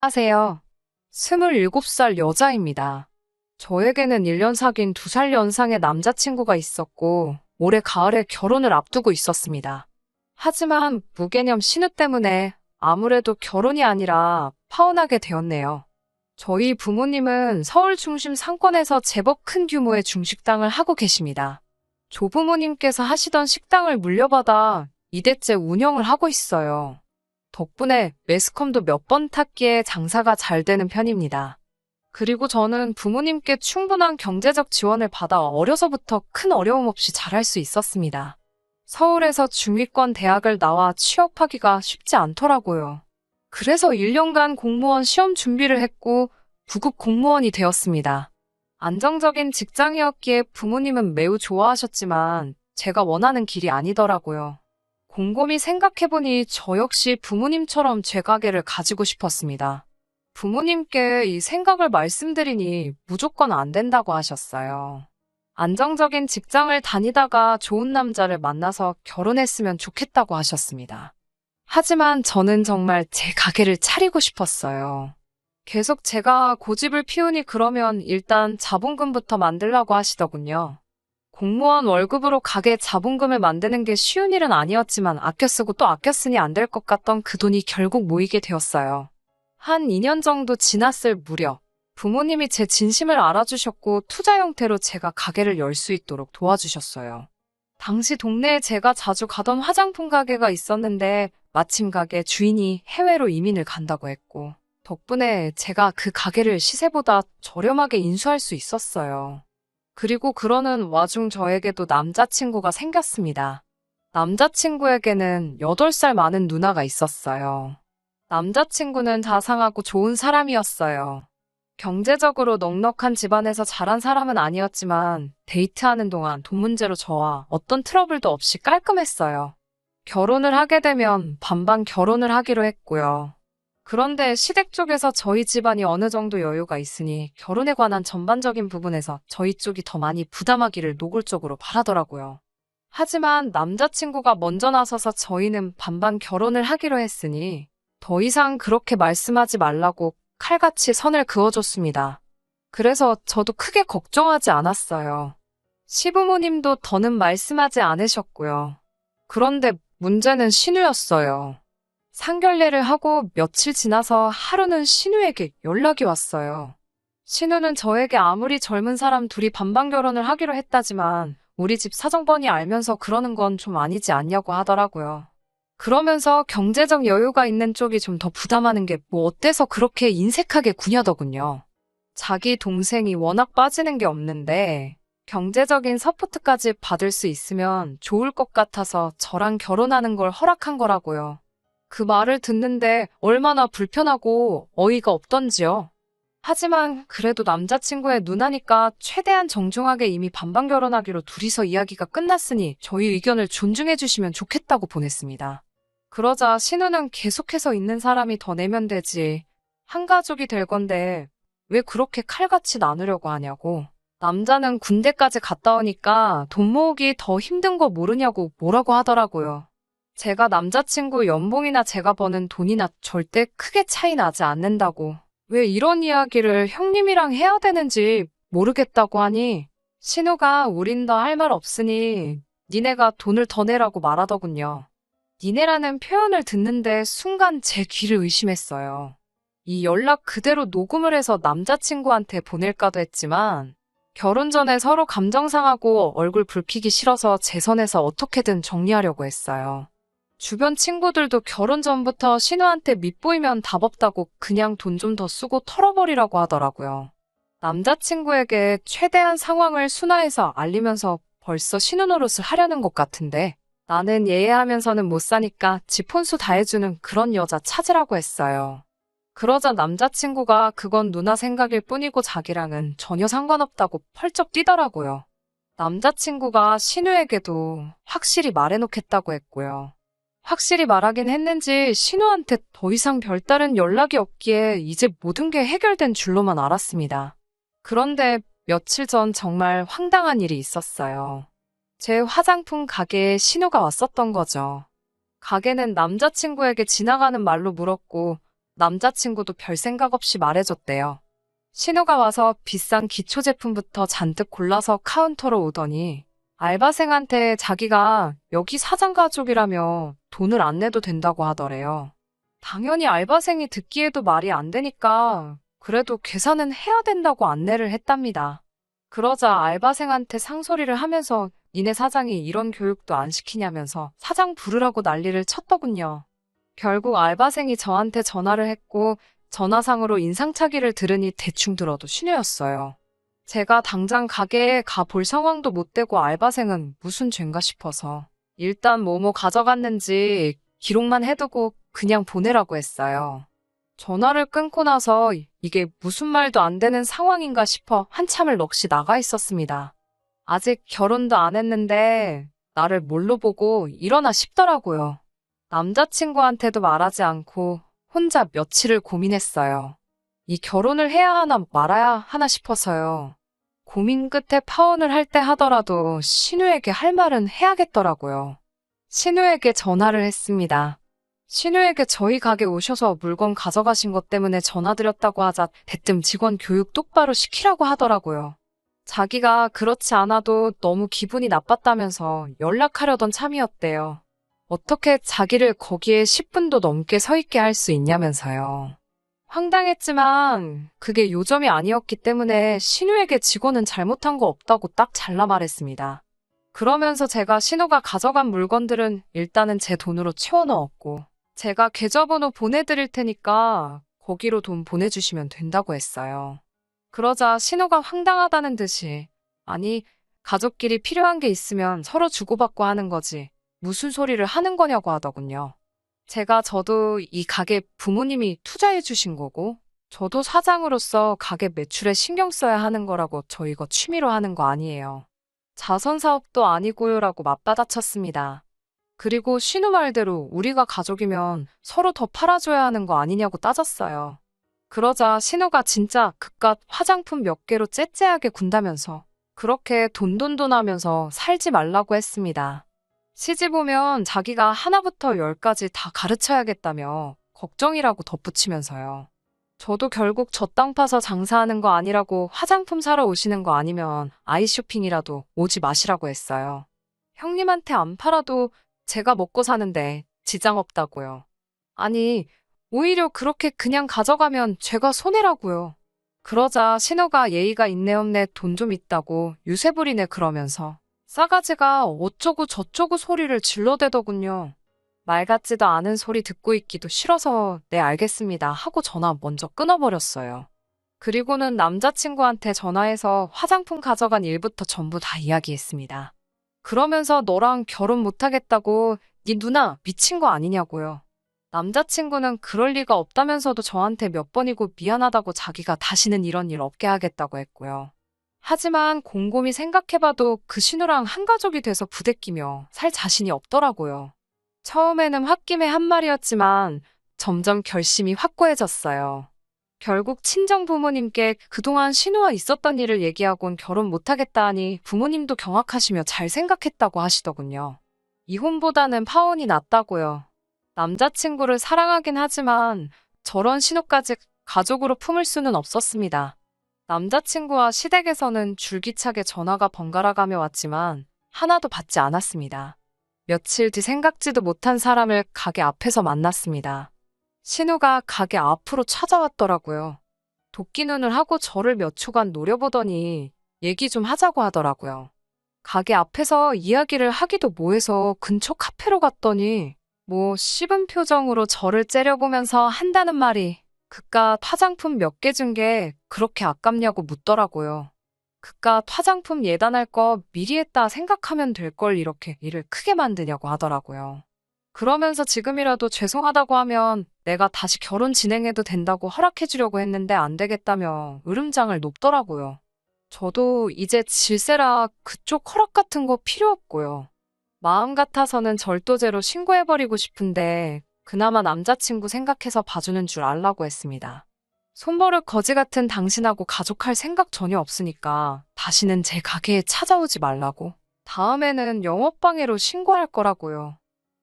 하세요. 27살 여자입니다. 저에게는 1년 사귄 2살 연상의 남자친구가 있었고, 올해 가을에 결혼을 앞두고 있었습니다. 하지만 무개념 신우 때문에 아무래도 결혼이 아니라 파혼하게 되었네요. 저희 부모님은 서울 중심 상권에서 제법 큰 규모의 중식당을 하고 계십니다. 조부모님께서 하시던 식당을 물려받아 2대째 운영을 하고 있어요. 덕분에 매스컴도 몇 번 탔기에 장사가 잘 되는 편입니다. 그리고 저는 부모님께 충분한 경제적 지원을 받아 어려서부터 큰 어려움 없이 잘할 수 있었습니다. 서울에서 중위권 대학을 나와 취업하기가 쉽지 않더라고요. 그래서 1년간 공무원 시험 준비를 했고 9급 공무원이 되었습니다. 안정적인 직장이었기에 부모님은 매우 좋아하셨지만 제가 원하는 길이 아니더라고요. 곰곰이 생각해보니 저 역시 부모님처럼 제 가게를 가지고 싶었습니다. 부모님께 이 생각을 말씀드리니 무조건 안 된다고 하셨어요. 안정적인 직장을 다니다가 좋은 남자를 만나서 결혼했으면 좋겠다고 하셨습니다. 하지만 저는 정말 제 가게를 차리고 싶었어요. 계속 제가 고집을 피우니 그러면 일단 자본금부터 만들라고 하시더군요. 공무원 월급으로 가게 자본금을 만드는 게 쉬운 일은 아니었지만 아껴 쓰고 또 아껴 쓰니 안 될 것 같던 그 돈이 결국 모이게 되었어요. 한 2년 정도 지났을 무렵 부모님이 제 진심을 알아주셨고 투자 형태로 제가 가게를 열 수 있도록 도와주셨어요. 당시 동네에 제가 자주 가던 화장품 가게가 있었는데 마침 가게 주인이 해외로 이민을 간다고 했고 덕분에 제가 그 가게를 시세보다 저렴하게 인수할 수 있었어요. 그리고 그러는 와중 저에게도 남자친구가 생겼습니다. 남자친구에게는 8살 많은 누나가 있었어요. 남자친구는 자상하고 좋은 사람이었어요. 경제적으로 넉넉한 집안에서 자란 사람은 아니었지만 데이트하는 동안 돈 문제로 저와 어떤 트러블도 없이 깔끔했어요. 결혼을 하게 되면 반반 결혼을 하기로 했고요. 그런데 시댁 쪽에서 저희 집안이 어느 정도 여유가 있으니 결혼에 관한 전반적인 부분에서 저희 쪽이 더 많이 부담하기를 노골적으로 바라더라고요. 하지만 남자친구가 먼저 나서서 저희는 반반 결혼을 하기로 했으니 더 이상 그렇게 말씀하지 말라고 칼같이 선을 그어줬습니다. 그래서 저도 크게 걱정하지 않았어요. 시부모님도 더는 말씀하지 않으셨고요. 그런데 문제는 신우였어요. 상견례를 하고 며칠 지나서 하루는 신우에게 연락이 왔어요. 신우는 저에게 아무리 젊은 사람 둘이 반반 결혼을 하기로 했다지만 우리 집 사정 뻔히 알면서 그러는 건 좀 아니지 않냐고 하더라고요. 그러면서 경제적 여유가 있는 쪽이 좀 더 부담하는 게 뭐 어때서 그렇게 인색하게 구냐더군요. 자기 동생이 워낙 빠지는 게 없는데 경제적인 서포트까지 받을 수 있으면 좋을 것 같아서 저랑 결혼하는 걸 허락한 거라고요. 그 말을 듣는데 얼마나 불편하고 어이가 없던지요. 하지만 그래도 남자친구의 누나니까 최대한 정중하게 이미 반반 결혼하기로 둘이서 이야기가 끝났으니 저희 의견을 존중해 주시면 좋겠다고 보냈습니다. 그러자 신우는 계속해서 있는 사람이 더 내면 되지. 한 가족이 될 건데 왜 그렇게 칼같이 나누려고 하냐고. 남자는 군대까지 갔다 오니까 돈 모으기 더 힘든 거 모르냐고 뭐라고 하더라고요. 제가 남자친구 연봉이나 제가 버는 돈이나 절대 크게 차이 나지 않는다고. 왜 이런 이야기를 형님이랑 해야 되는지 모르겠다고 하니 신우가 우린 더 할 말 없으니 니네가 돈을 더 내라고 말하더군요. 니네라는 표현을 듣는데 순간 제 귀를 의심했어요. 이 연락 그대로 녹음을 해서 남자친구한테 보낼까도 했지만 결혼 전에 서로 감정 상하고 얼굴 붉히기 싫어서 제 선에서 어떻게든 정리하려고 했어요. 주변 친구들도 결혼 전부터 신우한테 밉보이면 답 없다고 그냥 돈 좀 더 쓰고 털어버리라고 하더라고요. 남자친구에게 최대한 상황을 순화해서 알리면서 벌써 신우 노릇을 하려는 것 같은데 나는 예애하면서는 못 사니까 집 혼수 다 해주는 그런 여자 찾으라고 했어요. 그러자 남자친구가 그건 누나 생각일 뿐이고 자기랑은 전혀 상관없다고 펄쩍 뛰더라고요. 남자친구가 신우에게도 확실히 말해놓겠다고 했고요. 확실히 말하긴 했는지 신우한테 더 이상 별다른 연락이 없기에 이제 모든 게 해결된 줄로만 알았습니다. 그런데 며칠 전 정말 황당한 일이 있었어요. 제 화장품 가게에 신우가 왔었던 거죠. 가게는 남자친구에게 지나가는 말로 물었고 남자친구도 별 생각 없이 말해줬대요. 신우가 와서 비싼 기초 제품부터 잔뜩 골라서 카운터로 오더니 알바생한테 자기가 여기 사장 가족이라며 돈을 안 내도 된다고 하더래요. 당연히 알바생이 듣기에도 말이 안 되니까 그래도 계산은 해야 된다고 안내를 했답니다. 그러자 알바생한테 상소리를 하면서 니네 사장이 이런 교육도 안 시키냐면서 사장 부르라고 난리를 쳤더군요. 결국 알바생이 저한테 전화를 했고 전화상으로 인상착의를 들으니 대충 들어도 신우였어요. 제가 당장 가게에 가볼 상황도 못 되고 알바생은 무슨 죄인가 싶어서 일단 뭐뭐 가져갔는지 기록만 해두고 그냥 보내라고 했어요. 전화를 끊고 나서 이게 무슨 말도 안 되는 상황인가 싶어 한참을 넋이 나가 있었습니다. 아직 결혼도 안 했는데 나를 뭘로 보고 이러나 싶더라고요. 남자친구한테도 말하지 않고 혼자 며칠을 고민했어요. 이 결혼을 해야 하나 말아야 하나 싶어서요. 고민 끝에 파혼을 할 때 하더라도 신우에게 할 말은 해야겠더라고요. 신우에게 전화를 했습니다. 신우에게 저희 가게 오셔서 물건 가져가신 것 때문에 전화드렸다고 하자 대뜸 직원 교육 똑바로 시키라고 하더라고요. 자기가 그렇지 않아도 너무 기분이 나빴다면서 연락하려던 참이었대요. 어떻게 자기를 거기에 10분도 넘게 서 있게 할 수 있냐면서요. 황당했지만 그게 요점이 아니었기 때문에 신우에게 직원은 잘못한 거 없다고 딱 잘라 말했습니다. 그러면서 제가 신우가 가져간 물건들은 일단은 제 돈으로 채워 넣었고 제가 계좌번호 보내드릴 테니까 거기로 돈 보내주시면 된다고 했어요. 그러자 신우가 황당하다는 듯이 아니 가족끼리 필요한 게 있으면 서로 주고받고 하는 거지 무슨 소리를 하는 거냐고 하더군요. 저도 이 가게 부모님이 투자해 주신 거고 저도 사장으로서 가게 매출에 신경 써야 하는 거라고 저 이거 취미로 하는 거 아니에요. 자선사업도 아니고요라고 맞받아쳤습니다. 그리고 신우 말대로 우리가 가족이면 서로 더 팔아줘야 하는 거 아니냐고 따졌어요. 그러자 신우가 진짜 그깟 화장품 몇 개로 째째하게 군다면서 그렇게 돈돈돈 하면서 살지 말라고 했습니다. 시집 오면 자기가 하나부터 열까지 다 가르쳐야겠다며 걱정이라고 덧붙이면서요. 저도 결국 저 땅 파서 장사하는 거 아니라고 화장품 사러 오시는 거 아니면 아이 쇼핑이라도 오지 마시라고 했어요. 형님한테 안 팔아도 제가 먹고 사는데 지장 없다고요. 아니, 오히려 그렇게 그냥 가져가면 제가 손해라고요. 그러자 신우가 예의가 있네 없네 돈 좀 있다고 유세 부리네 그러면서 싸가지가 어쩌고 저쩌고 소리를 질러대더군요. 말 같지도 않은 소리 듣고 있기도 싫어서 네 알겠습니다 하고 전화 먼저 끊어버렸어요. 그리고는 남자친구한테 전화해서 화장품 가져간 일부터 전부 다 이야기했습니다. 그러면서 너랑 결혼 못하겠다고 네 누나 미친 거 아니냐고요. 남자친구는 그럴 리가 없다면서도 저한테 몇 번이고 미안하다고 자기가 다시는 이런 일 없게 하겠다고 했고요. 하지만 곰곰이 생각해봐도 그 신우랑 한 가족이 돼서 부대끼며 살 자신이 없더라고요. 처음에는 홧김에 한 말이었지만 점점 결심이 확고해졌어요. 결국 친정 부모님께 그동안 신우와 있었던 일을 얘기하곤 결혼 못하겠다 하니 부모님도 경악하시며 잘 생각했다고 하시더군요. 이혼보다는 파혼이 낫다고요. 남자친구를 사랑하긴 하지만 저런 신우까지 가족으로 품을 수는 없었습니다. 남자친구와 시댁에서는 줄기차게 전화가 번갈아 가며 왔지만 하나도 받지 않았습니다. 며칠 뒤 생각지도 못한 사람을 가게 앞에서 만났습니다. 신우가 가게 앞으로 찾아왔더라고요. 도끼 눈을 하고 저를 몇 초간 노려보더니 얘기 좀 하자고 하더라고요. 가게 앞에서 이야기를 하기도 뭐해서 근처 카페로 갔더니 뭐 씹은 표정으로 저를 째려보면서 한다는 말이 그깟 화장품 몇 개 준 게 그렇게 아깝냐고 묻더라고요. 그깟 화장품 예단할 거 미리 했다 생각하면 될 걸 이렇게 일을 크게 만드냐고 하더라고요. 그러면서 지금이라도 죄송하다고 하면 내가 다시 결혼 진행해도 된다고 허락해 주려고 했는데 안 되겠다며 으름장을 놓더라고요. 저도 이제 질세라 그쪽 허락 같은 거 필요 없고요. 마음 같아서는 절도죄로 신고해버리고 싶은데 그나마 남자친구 생각해서 봐주는 줄 알라고 했습니다. 손버릇 거지 같은 당신하고 가족할 생각 전혀 없으니까 다시는 제 가게에 찾아오지 말라고. 다음에는 영업방해로 신고할 거라고요.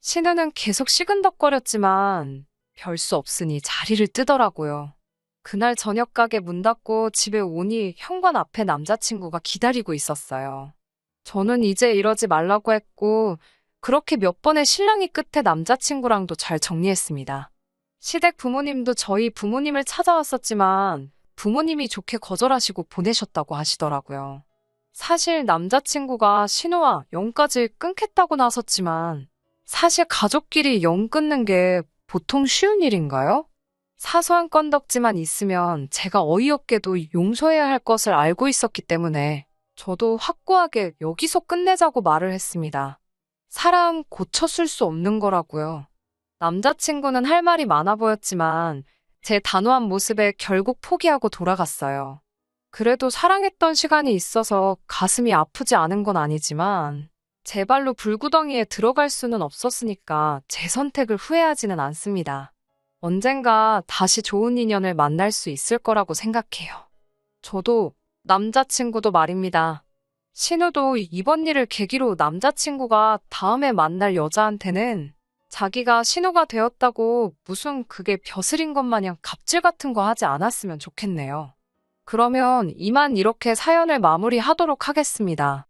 신우는 계속 시근덕거렸지만 별 수 없으니 자리를 뜨더라고요. 그날 저녁 가게 문 닫고 집에 오니 현관 앞에 남자친구가 기다리고 있었어요. 저는 이제 이러지 말라고 했고, 그렇게 몇 번의 실랑이 끝에 남자친구랑도 잘 정리했습니다. 시댁 부모님도 저희 부모님을 찾아왔었지만, 부모님이 좋게 거절하시고 보내셨다고 하시더라고요. 사실 남자친구가 신호와 영까지 끊겠다고 나섰지만, 사실 가족끼리 영 끊는 게 보통 쉬운 일인가요? 사소한 건덕지만 있으면 제가 어이없게도 용서해야 할 것을 알고 있었기 때문에 저도 확고하게 여기서 끝내자고 말을 했습니다. 사람 고쳐쓸 수 없는 거라고요. 남자친구는 할 말이 많아 보였지만 제 단호한 모습에 결국 포기하고 돌아갔어요. 그래도 사랑했던 시간이 있어서 가슴이 아프지 않은 건 아니지만 제 발로 불구덩이에 들어갈 수는 없었으니까 제 선택을 후회하지는 않습니다. 언젠가 다시 좋은 인연을 만날 수 있을 거라고 생각해요. 저도 남자친구도 말입니다. 신우도 이번 일을 계기로 남자친구가 다음에 만날 여자한테는 자기가 신우가 되었다고 무슨 그게 벼슬인 것 마냥 갑질 같은 거 하지 않았으면 좋겠네요. 그러면 이만 이렇게 사연을 마무리하도록 하겠습니다.